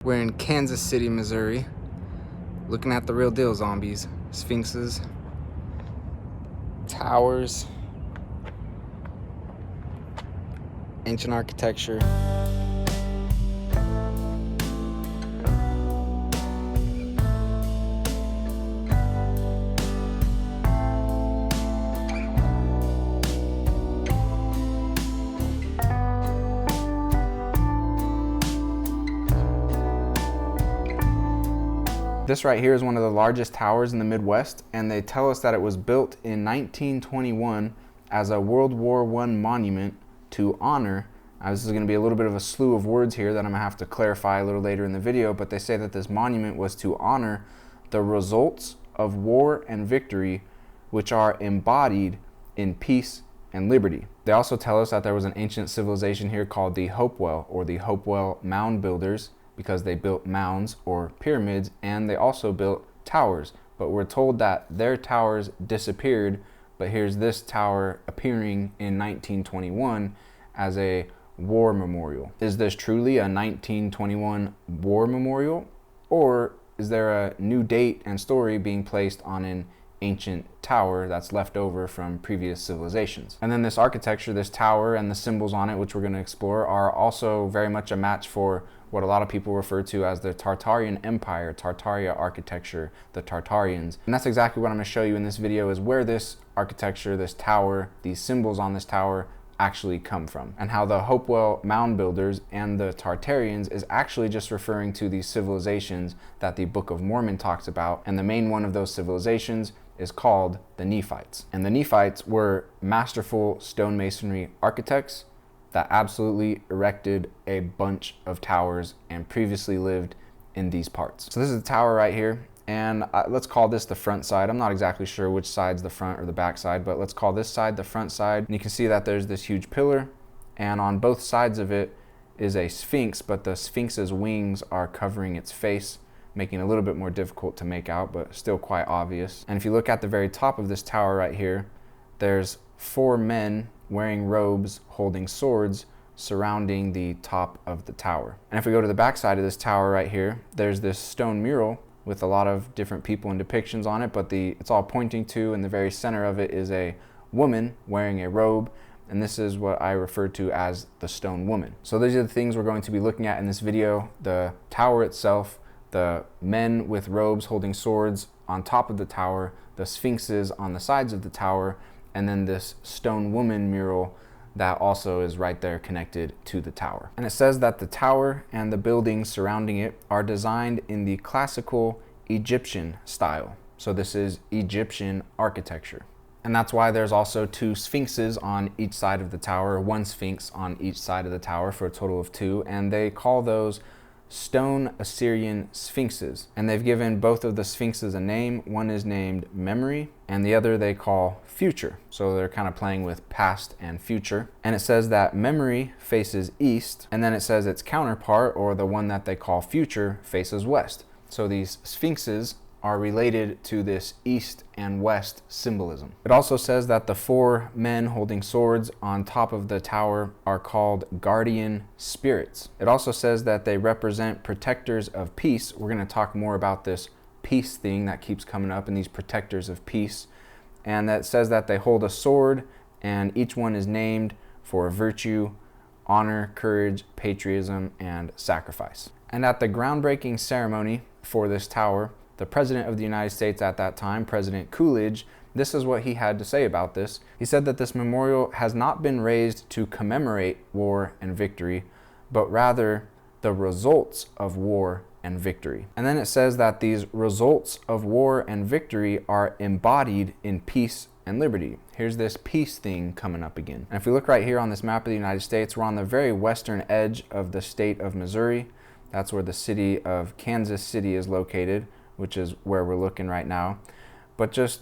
We're in Kansas City, Missouri, looking at the real deal zombies, Sphinxes, towers, ancient architecture. This right here is one of the largest towers in the Midwest, and they tell us that it was built in 1921 as a World War I monument to honor. This is going to be a little bit of a slew of words here that I'm going to have to clarify a little later in the video, but they say that this monument was to honor the results of war and victory, which are embodied in peace and liberty. They also tell us that there was an ancient civilization here called the Hopewell, or the Hopewell mound builders, because they built mounds or pyramids, and they also built towers. But we're told that their towers disappeared, but here's this tower appearing in 1921 as a war memorial. Is this truly a 1921 war memorial, or is there a new date and story being placed on an ancient tower that's left over from previous civilizations? And then this architecture, this tower and the symbols on it, which we're going to explore, are also very much a match for what a lot of people refer to as the Tartarian Empire, Tartaria architecture, the Tartarians. And that's exactly what I'm going to show you in this video, is where this architecture, this tower, these symbols on this tower actually come from, and how the Hopewell mound builders and the Tartarians is actually just referring to these civilizations that the Book of Mormon talks about, and the main one of those civilizations is called the Nephites. And the Nephites were masterful stonemasonry architects that absolutely erected a bunch of towers and previously lived in these parts. So this is the tower right here, and let's call this the front side. I'm not exactly sure which side's the front or the back side, but let's call this side the front side. And you can see that there's this huge pillar, and on both sides of it is a sphinx, but the sphinx's wings are covering its face, making it a little bit more difficult to make out, but still quite obvious. And if you look at the very top of this tower right here, there's 4 men wearing robes, holding swords, surrounding the top of the tower. And if we go to the back side of this tower right here, there's this stone mural with a lot of different people and depictions on it, but it's all pointing to, in the very center of it, is a woman wearing a robe, and this is what I refer to as the stone woman. So these are the things we're going to be looking at in this video: the tower itself, the men with robes holding swords on top of the tower, the sphinxes on the sides of the tower, and then this stone woman mural that also is right there connected to the tower. And it says that the tower and the buildings surrounding it are designed in the classical Egyptian style. So this is Egyptian architecture. And that's why there's also 2 sphinxes on each side of the tower, or 1 sphinx on each side of the tower, for a total of 2. And they call those stone Assyrian sphinxes. And they've given both of the sphinxes a name. One is named Memory, and the other they call Future. So they're kind of playing with past and future. And it says that Memory faces east, and then it says its counterpart, or the one that they call Future, faces west. So these sphinxes are related to this east and west symbolism. It also says that the 4 men holding swords on top of the tower are called guardian spirits. It also says that they represent protectors of peace. We're going to talk more about this peace thing that keeps coming up, and these protectors of peace. And that says that they hold a sword, and each one is named for virtue, honor, courage, patriotism, and sacrifice. And at the groundbreaking ceremony for this tower, the President of the United States at that time, President Coolidge, this is what he had to say about this. He said that this memorial has not been raised to commemorate war and victory, but rather the results of war and victory. And then it says that these results of war and victory are embodied in peace and liberty. Here's this peace thing coming up again. And if we look right here on this map of the United States, we're on the very western edge of the state of Missouri. That's where the city of Kansas City is located, which is where we're looking right now. But just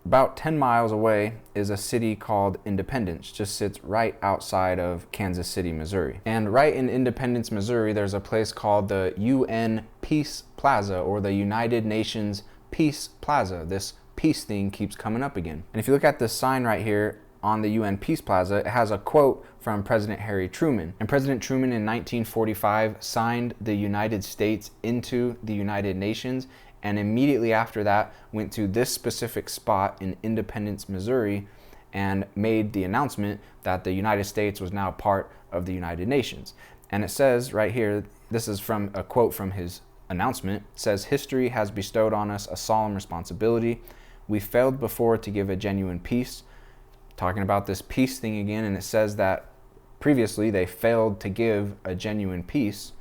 about 10 miles away is a city called Independence, just sits right outside of Kansas City, Missouri. And right in Independence, Missouri, there's a place called the UN Peace Plaza, or the United Nations Peace Plaza. This peace thing keeps coming up again. And if you look at this sign right here, on the UN Peace Plaza, it has a quote from President Harry Truman. And President Truman in 1945 signed the United States into the United Nations, and immediately after that went to this specific spot in Independence, Missouri, and made the announcement that the United States was now part of the United Nations. And it says right here, this is from a quote from his announcement, it says, "History has bestowed on us a solemn responsibility. We failed before to give a genuine peace." Talking about this peace thing again, and it says that previously they failed to give a genuine peace.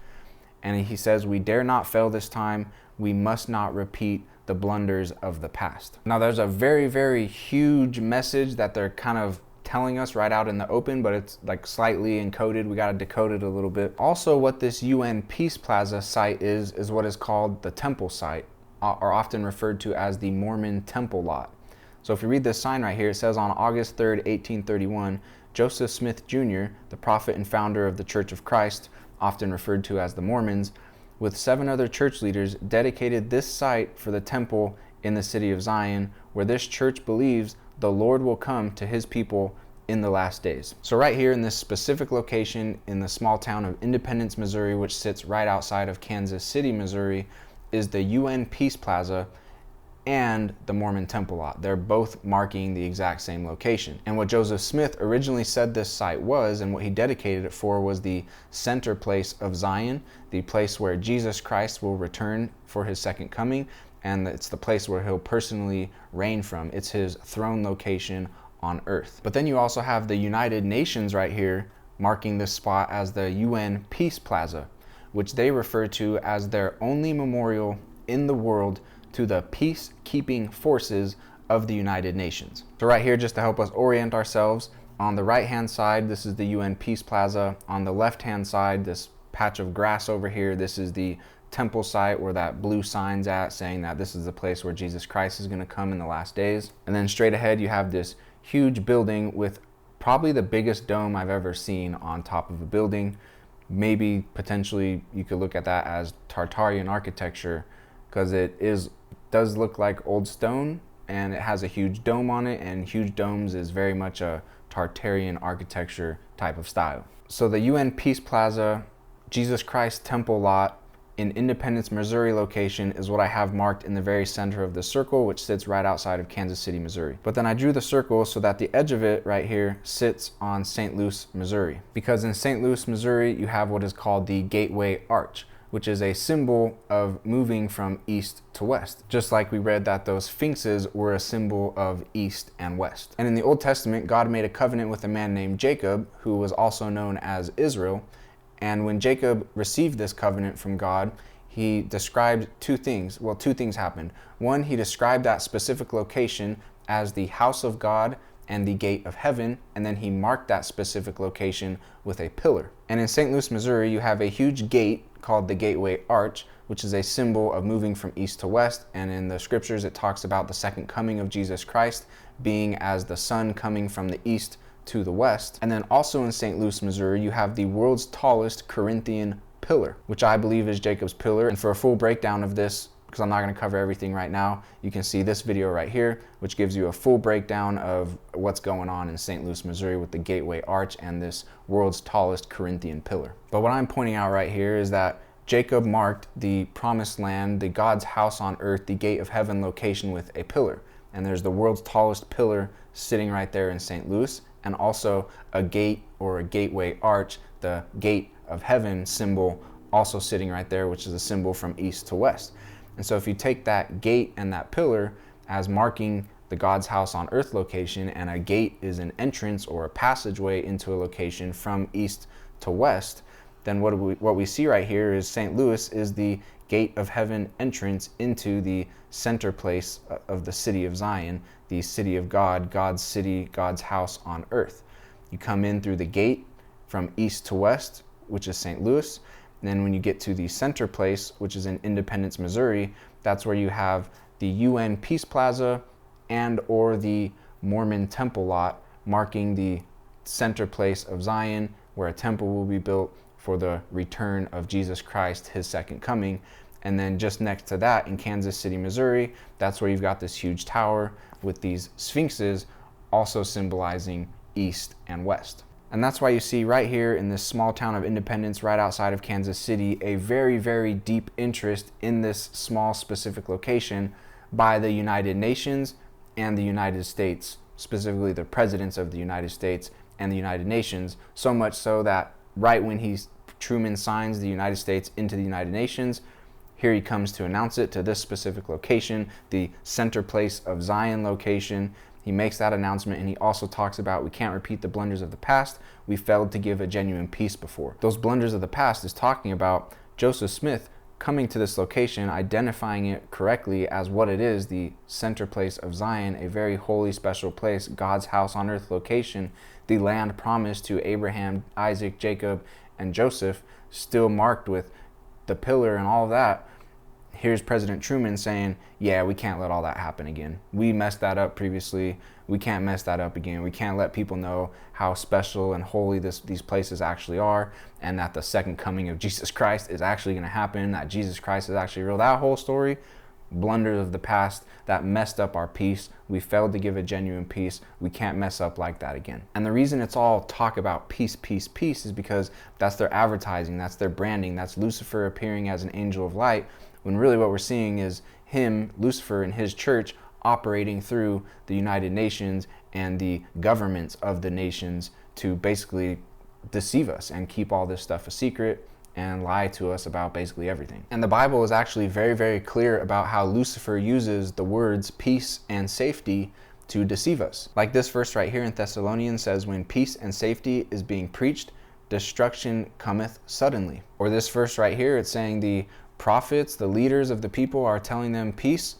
And he says, "We dare not fail this time. We must not repeat the blunders of the past." Now there's a very, very huge message that they're kind of telling us right out in the open, but it's like slightly encoded. We got to decode it a little bit. Also, what this UN Peace Plaza site is what is called the temple site, or often referred to as the Mormon temple lot. So if you read this sign right here, it says, "On August 3rd, 1831, Joseph Smith Jr., the prophet and founder of the Church of Christ, often referred to as the Mormons, with 7 other church leaders, dedicated this site for the temple in the city of Zion, where this church believes the Lord will come to his people in the last days." So right here in this specific location in the small town of Independence, Missouri, which sits right outside of Kansas City, Missouri, is the UN Peace Plaza and the Mormon temple lot. They're both marking the exact same location. And what Joseph Smith originally said this site was, and what he dedicated it for, was the center place of Zion, the place where Jesus Christ will return for his second coming, and it's the place where he'll personally reign from. It's his throne location on earth. But then you also have the United Nations right here marking this spot as the UN Peace Plaza, which they refer to as their only memorial in the world to the peacekeeping forces of the United Nations. So right here, just to help us orient ourselves, on the right hand side, this is the UN Peace Plaza. On the left hand side, this patch of grass over here, this is the temple site where that blue sign's at, saying that this is the place where Jesus Christ is going to come in the last days. And then straight ahead, you have this huge building with probably the biggest dome I've ever seen on top of a building. Maybe potentially you could look at that as Tartarian architecture, because it does look like old stone, and it has a huge dome on it, and huge domes is very much a Tartarian architecture type of style. So the UN Peace Plaza, Jesus Christ Temple lot in Independence, Missouri location is what I have marked in the very center of the circle, which sits right outside of Kansas City, Missouri. But then I drew the circle so that the edge of it right here sits on St. Louis, Missouri. Because in St. Louis, Missouri, you have what is called the Gateway Arch, which is a symbol of moving from east to west. Just like we read that those Sphinxes were a symbol of east and west. And in the Old Testament, God made a covenant with a man named Jacob, who was also known as Israel. And when Jacob received this covenant from God, he described two things. Well, two things happened. One, he described that specific location as the house of God and the gate of heaven, and then he marked that specific location with a pillar. And in St. Louis, Missouri, you have a huge gate called the Gateway Arch, which is a symbol of moving from east to west. And in the scriptures, it talks about the second coming of Jesus Christ being as the sun coming from the east to the west. And then also in St. Louis, Missouri, you have the world's tallest Corinthian pillar, which I believe is Jacob's pillar. And for a full breakdown of this, because I'm not going to cover everything right now, you can see this video right here, which gives you a full breakdown of what's going on in St. Louis, Missouri with the Gateway Arch and this world's tallest Corinthian pillar. But what I'm pointing out right here is that Jacob marked the promised land, the God's house on earth, the gate of heaven location with a pillar. And there's the world's tallest pillar sitting right there in St. Louis, and also a gate or a gateway arch, the gate of heaven symbol also sitting right there, which is a symbol from east to west. And so if you take that gate and that pillar as marking the God's house on earth location, and a gate is an entrance or a passageway into a location from east to west, then what we see right here is St. Louis is the gate of heaven entrance into the center place of the city of Zion, the city of God, God's city, God's house on earth. You come in through the gate from east to west, which is St. Louis. And then when you get to the center place, which is in Independence, Missouri, that's where you have the UN Peace Plaza and or the Mormon temple lot, marking the center place of Zion, where a temple will be built for the return of Jesus Christ, his second coming. And then just next to that in Kansas City, Missouri, that's where you've got this huge tower with these Sphinxes, also symbolizing east, and west. And that's why you see right here in this small town of Independence, right outside of Kansas City, a very, very deep interest in this small specific location by the United Nations and the United States, specifically the presidents of the United States and the United Nations, so much so that right when Truman signs the United States into the United Nations, here he comes to announce it to this specific location, the center place of Zion location. He makes that announcement, and he also talks about we can't repeat the blunders of the past. We failed to give a genuine peace before. Those blunders of the past is talking about Joseph Smith coming to this location, identifying it correctly as what it is, the center place of Zion, a very holy, special place, God's house on earth location, the land promised to Abraham, Isaac, Jacob, and Joseph, still marked with the pillar and all of that. Here's President Truman saying, yeah, we can't let all that happen again. We messed that up previously. We can't mess that up again. We can't let people know how special and holy these places actually are, and that the second coming of Jesus Christ is actually going to happen, that Jesus Christ is actually real. That whole story, blunders of the past that messed up our peace. We failed to give a genuine peace. We can't mess up like that again. And the reason it's all talk about peace, peace, peace is because that's their advertising, that's their branding, that's Lucifer appearing as an angel of light, when really what we're seeing is him, Lucifer, and his church operating through the United Nations and the governments of the nations to basically deceive us and keep all this stuff a secret and lie to us about basically everything. And the Bible is actually very, very clear about how Lucifer uses the words peace and safety to deceive us. Like this verse right here in Thessalonians says, when peace and safety is being preached, destruction cometh suddenly. Or this verse right here, it's saying the prophets, the leaders of the people are telling them peace,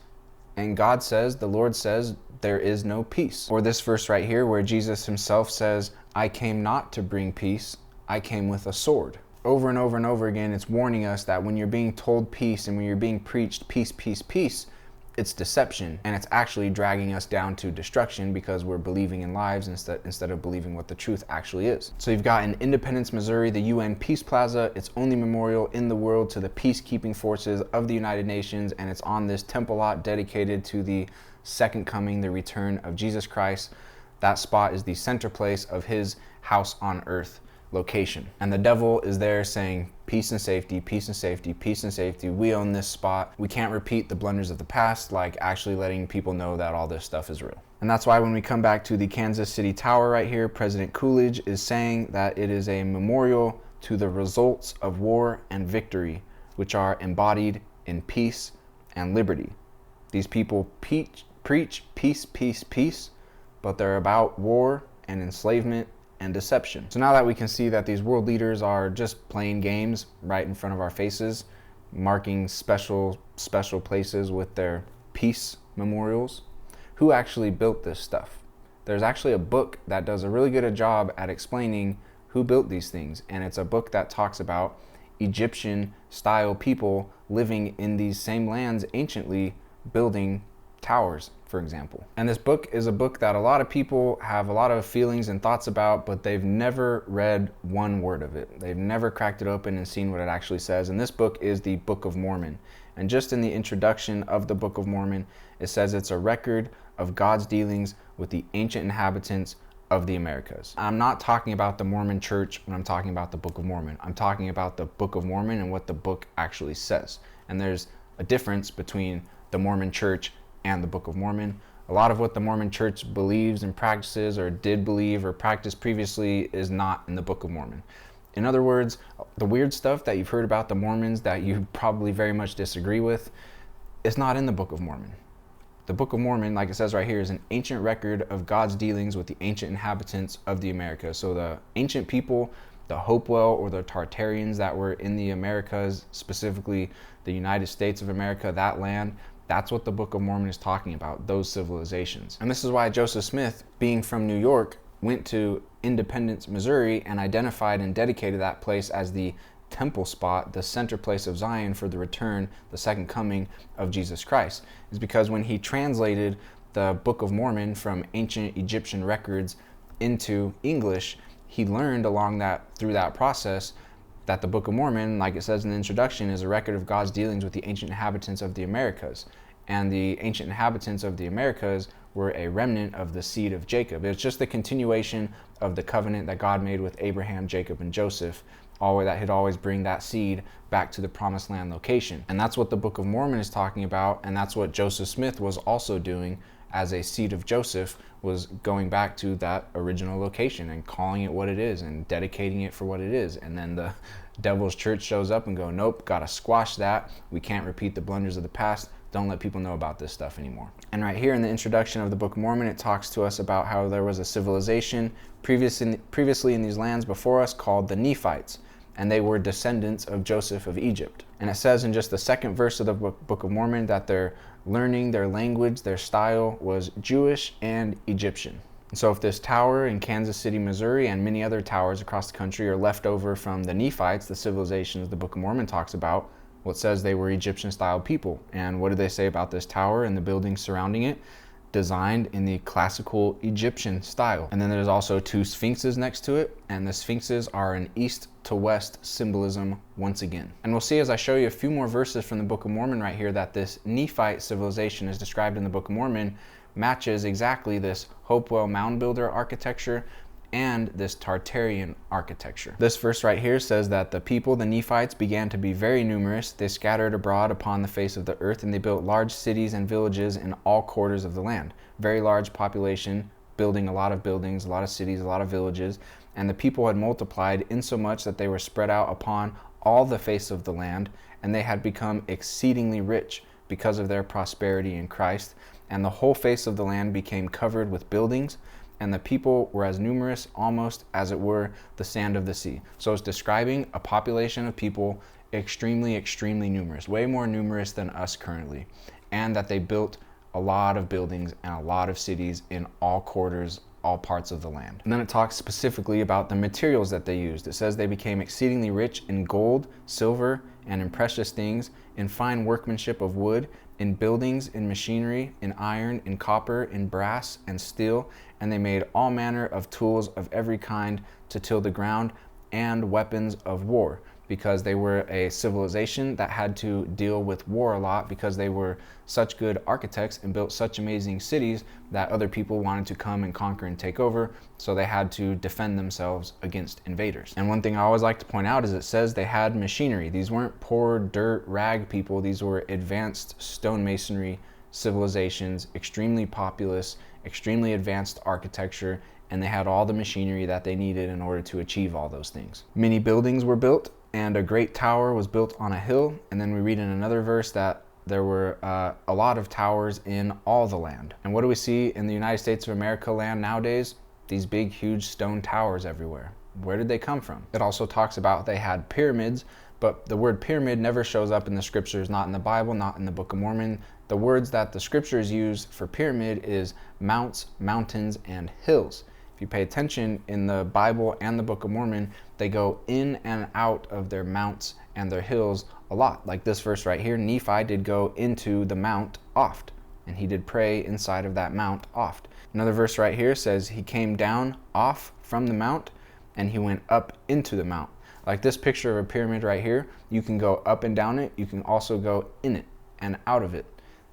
and God says, the Lord says, there is no peace. Or this verse right here where Jesus himself says, I came not to bring peace, I came with a sword. Over and over and over again, it's warning us that when you're being told peace and when you're being preached peace, peace, peace, it's deception, and it's actually dragging us down to destruction because we're believing in lies instead of believing what the truth actually is. So you've got in Independence, Missouri, the UN Peace Plaza. It's only memorial in the world to the peacekeeping forces of the United Nations, and it's on this temple lot dedicated to the second coming, the return of Jesus Christ. That spot is the center place of his house on earth location. And the devil is there saying, peace and safety, peace and safety, peace and safety. We own this spot. We can't repeat the blunders of the past, like actually letting people know that all this stuff is real. And that's why when we come back to the Kansas City Tower right here, President Coolidge is saying that it is a memorial to the results of war and victory, which are embodied in peace and liberty. These people preach peace, peace, peace, but they're about war and enslavement and deception. So now that we can see that these world leaders are just playing games right in front of our faces, marking special places with their peace memorials, who actually built this stuff? There's actually a book that does a really good job at explaining who built these things, and it's a book that talks about Egyptian style people living in these same lands anciently, building towers, for example. And this book is a book that a lot of people have a lot of feelings and thoughts about, but they've never read one word of it. They've never cracked it open and seen what it actually says. And this book is the Book of Mormon. And just in the introduction of the Book of Mormon, it says it's a record of God's dealings with the ancient inhabitants of the Americas. I'm not talking about the Mormon church when I'm talking about the Book of Mormon. I'm talking about the Book of Mormon and what the book actually says. And there's a difference between the Mormon church and the Book of Mormon. A lot of what the Mormon church believes and practices, or did believe or practice previously, is not in the Book of Mormon. In other words, the weird stuff that you've heard about the Mormons that you probably very much disagree with is not in the Book of Mormon. The Book of Mormon, like it says right here, is an ancient record of God's dealings with the ancient inhabitants of the Americas. So the ancient people, the Hopewell or the Tartarians that were in the Americas, specifically the United States of America, that land, that's what the Book of Mormon is talking about, those civilizations. And this is why Joseph Smith, being from New York, went to Independence, Missouri, and identified and dedicated that place as the temple spot, the center place of Zion for the return, the second coming of Jesus Christ. Is because when he translated the Book of Mormon from ancient Egyptian records into English, he learned through that process that the Book of Mormon, like it says in the introduction, is a record of God's dealings with the ancient inhabitants of the Americas. And the ancient inhabitants of the Americas were a remnant of the seed of Jacob. It's just the continuation of the covenant that God made with Abraham, Jacob, and Joseph, that he'd always bring that seed back to the promised land location. And that's what the Book of Mormon is talking about, and that's what Joseph Smith was also doing as a seed of Joseph, was going back to that original location and calling it what it is and dedicating it for what it is. And then the devil's church shows up and go, nope, gotta squash that. We can't repeat the blunders of the past. Don't let people know about this stuff anymore. And right here in the introduction of the Book of Mormon, it talks to us about how there was a civilization previously in these lands before us called the Nephites, and they were descendants of Joseph of Egypt. And it says in just the second verse of the Book of Mormon that their learning, their language, their style was Jewish and Egyptian. And so if this tower in Kansas City, Missouri, and many other towers across the country are left over from the Nephites, the civilizations the Book of Mormon talks about, well, it says they were Egyptian-style people. And what do they say about this tower and the buildings surrounding it? Designed in the classical Egyptian style. And then there's also two Sphinxes next to it, and the Sphinxes are an east to west symbolism once again. And we'll see as I show you a few more verses from the Book of Mormon right here that this Nephite civilization as described in the Book of Mormon matches exactly this Hopewell mound builder architecture and this Tartarian architecture. This verse right here says that the people, the Nephites, began to be very numerous. They scattered abroad upon the face of the earth, and they built large cities and villages in all quarters of the land. Very large population, building a lot of buildings, a lot of cities, a lot of villages. And the people had multiplied insomuch that they were spread out upon all the face of the land, and they had become exceedingly rich because of their prosperity in Christ. And the whole face of the land became covered with buildings, and the people were as numerous almost as it were the sand of the sea. So it's describing a population of people extremely, extremely numerous, way more numerous than us currently, and that they built a lot of buildings and a lot of cities in all quarters, all parts of the land. And then it talks specifically about the materials that they used. It says they became exceedingly rich in gold, silver, and in precious things, in fine workmanship of wood, in buildings, in machinery, in iron, in copper, in brass, and steel, and they made all manner of tools of every kind to till the ground, and weapons of war, because they were a civilization that had to deal with war a lot because they were such good architects and built such amazing cities that other people wanted to come and conquer and take over, so they had to defend themselves against invaders. And one thing I always like to point out is it says they had machinery. These weren't poor dirt rag people. These were advanced stonemasonry civilizations, extremely populous, extremely advanced architecture, and they had all the machinery that they needed in order to achieve all those things. Many buildings were built, and a great tower was built on a hill. And then we read in another verse that there were a lot of towers in all the land. And what do we see in the United States of America land nowadays? These big, huge stone towers everywhere. Where did they come from? It also talks about they had pyramids, but the word pyramid never shows up in the scriptures, not in the Bible, not in the Book of Mormon. The words that the scriptures use for pyramid is mounts, mountains, and hills. If you pay attention in the Bible and the Book of Mormon, they go in and out of their mounts and their hills a lot. Like this verse right here, Nephi did go into the mount oft, and he did pray inside of that mount oft. Another verse right here says he came down off from the mount and he went up into the mount. Like this picture of a pyramid right here, you can go up and down it. You can also go in it and out of it.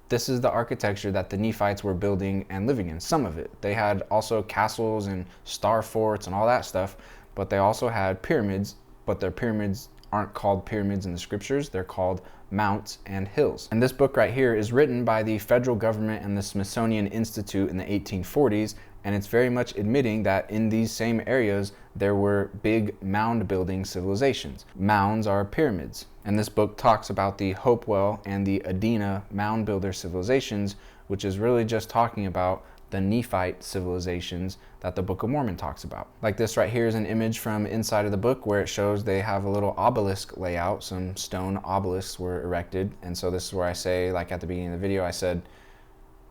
This is the architecture that the Nephites were building and living in, some of it. They had also castles and star forts and all that stuff, but they also had pyramids, but their pyramids aren't called pyramids in the scriptures. They're called mounts and hills. And this book right here is written by the federal government and the Smithsonian Institute in the 1840s, and it's very much admitting that in these same areas there were big mound building civilizations. Mounds are pyramids, and this book talks about the Hopewell and the Adena mound builder civilizations, which is really just talking about the Nephite civilizations that the Book of Mormon talks about. Like this right here is an image from inside of the book where it shows they have a little obelisk layout. Some stone obelisks were erected, and so this is where I say, like at the beginning of the video, I said,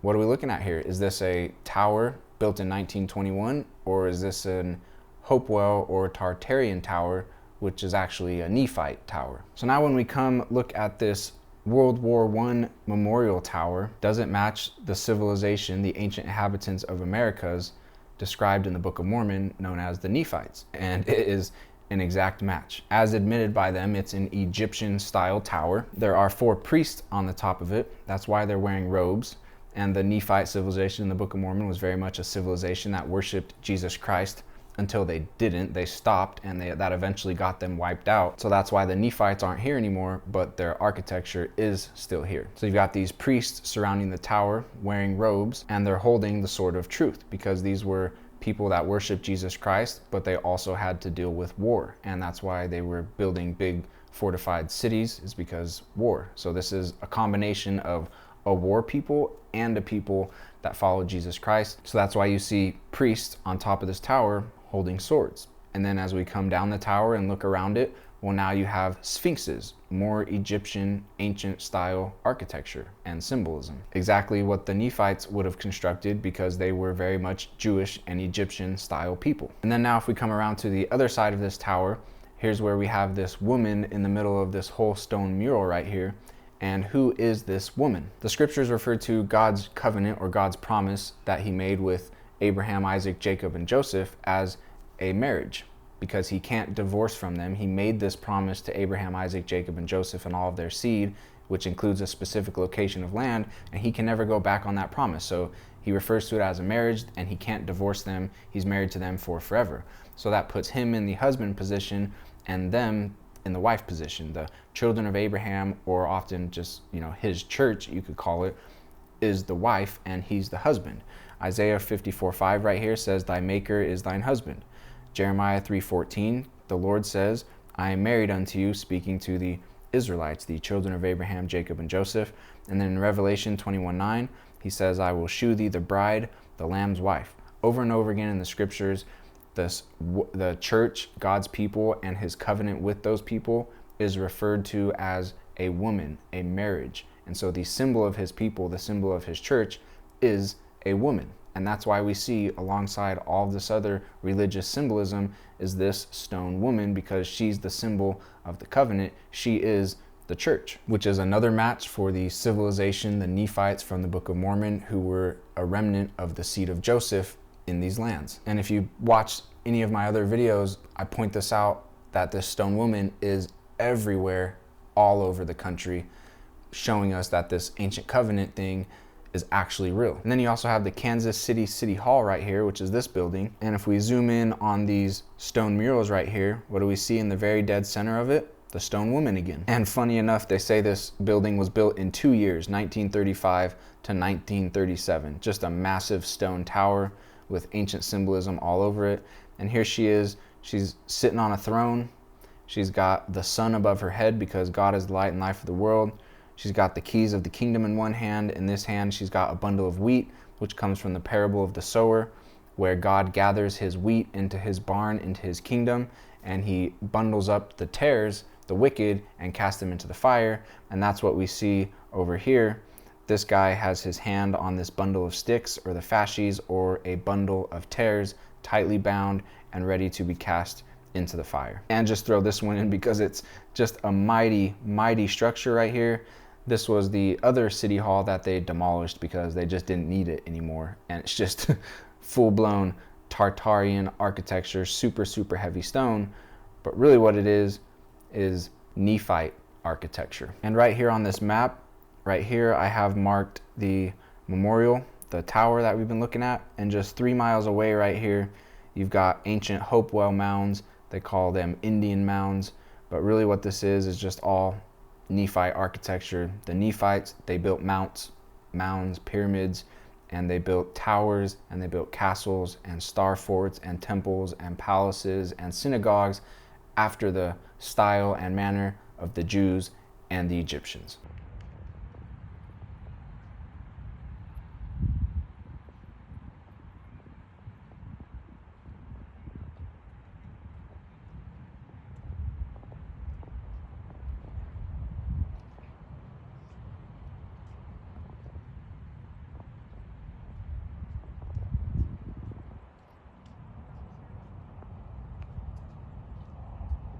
what are we looking at here? Is this a tower built in 1921, or is this an Hopewell or Tartarian tower, which is actually a Nephite tower? So now when we come look at this World War I memorial tower, does it match the civilization, the ancient inhabitants of Americas described in the Book of Mormon, known as the Nephites? And it is an exact match. As admitted by them, it's an Egyptian style tower. There are 4 priests on the top of it. That's why they're wearing robes. And the Nephite civilization in the Book of Mormon was very much a civilization that worshiped Jesus Christ until they didn't. They stopped, and that eventually got them wiped out. So that's why the Nephites aren't here anymore, but their architecture is still here. So you've got these priests surrounding the tower wearing robes, and they're holding the sword of truth, because these were people that worshiped Jesus Christ, but they also had to deal with war. And that's why they were building big fortified cities, is because war. So this is a combination of a war people and a people that follow Jesus Christ. So that's why you see priests on top of this tower holding swords. And then as we come down the tower and look around it, well, now you have sphinxes, more Egyptian ancient style architecture and symbolism. Exactly what the Nephites would have constructed, because they were very much Jewish and Egyptian style people. And then now if we come around to the other side of this tower, here's where we have this woman in the middle of this whole stone mural right here. And who is this woman? The scriptures refer to God's covenant, or God's promise that he made with Abraham, Isaac, Jacob, and Joseph as a marriage, because he can't divorce from them. He made this promise to Abraham, Isaac, Jacob, and Joseph and all of their seed, which includes a specific location of land, and he can never go back on that promise. So he refers to it as a marriage, and he can't divorce them. He's married to them for forever. So that puts him in the husband position and them in the wife position. The children of Abraham, or often just, his church, you could call it, is the wife, and he's the husband. Isaiah 54:5 right here says, "Thy maker is thine husband." Jeremiah 3:14, the Lord says, "I am married unto you," speaking to the Israelites, the children of Abraham, Jacob, and Joseph. And then in Revelation 21:9, he says, "I will shew thee the bride, the Lamb's wife." Over and over again in the scriptures, the church, God's people, and his covenant with those people is referred to as a woman, a marriage. And so the symbol of his people, the symbol of his church, is a woman. And that's why we see alongside all of this other religious symbolism is this stone woman, because she's the symbol of the covenant. She is the church, which is another match for the civilization, the Nephites from the Book of Mormon, who were a remnant of the seed of Joseph in these lands. And if you watch any of my other videos, I point this out, that this stone woman is everywhere, all over the country, showing us that this ancient covenant thing is actually real. And then you also have the Kansas City Hall right here, which is this building. And if we zoom in on these stone murals right here, what do we see in the very dead center of it? The stone woman again. And funny enough, they say this building was built in 2 years, 1935 to 1937. Just a massive stone tower with ancient symbolism all over it. And here she is, she's sitting on a throne. She's got the sun above her head, because God is the light and life of the world. She's got the keys of the kingdom in one hand. In this hand, she's got a bundle of wheat, which comes from the parable of the sower, where God gathers his wheat into his barn, into his kingdom, and he bundles up the tares, the wicked, and casts them into the fire. And that's what we see over here. This guy has his hand on this bundle of sticks, or the fasces, or a bundle of tares, tightly bound and ready to be cast into the fire. And just throw this one in because it's just a mighty, mighty structure right here. This was the other city hall that they demolished because they just didn't need it anymore. And it's just full-blown Tartarian architecture, super, super heavy stone. But really what it is Nephite architecture. And right here on this map, right here, I have marked the memorial, the tower that we've been looking at. And just 3 miles away right here, you've got ancient Hopewell mounds. They call them Indian mounds. But really what this is just all Nephite architecture. The Nephites, they built mounds, pyramids, and they built towers, and they built castles and star forts and temples and palaces and synagogues after the style and manner of the Jews and the Egyptians.